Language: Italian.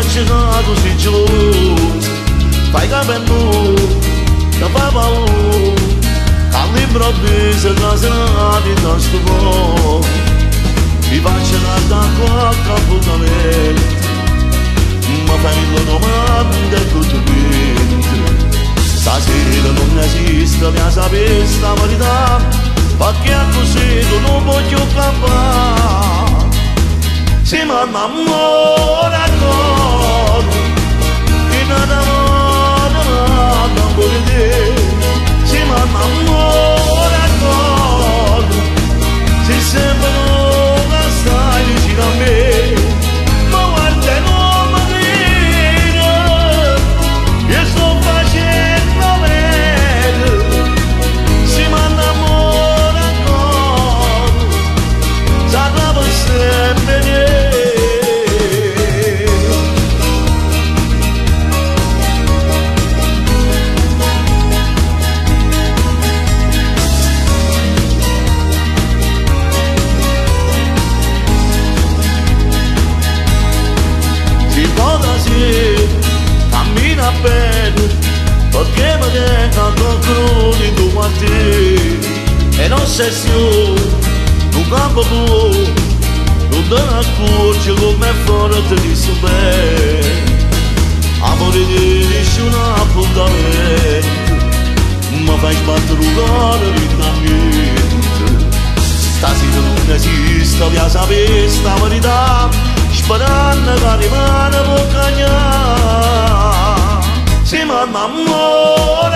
chegado se de luz. Vai cabendo, capa baú. Calibro bisa casa de tanto bom. E vai chegar da coca putamente. Uma família domanda tutto bem. Stasera non esiste, mi sapere sta verità. Perché a così non voglio campare. Se mamma amore d'accordo, che nada non vuole dire. Se mamma amore d'accordo, se sempre non stai vicino a me. Ma guarda non mi dire, io sto facendo bene. Se mamma amore d'accordo, sarà sempre niente. Cammina bene perché mi deja con crudi tu guardi e non sei più un campo blu non te ne accorgi come forte di sapere amore di nessun appuntamento mi fai sbattere un cuore di camminto stasera non esiste via sapere sta verità sperando che rimane può cagnare se mamma amore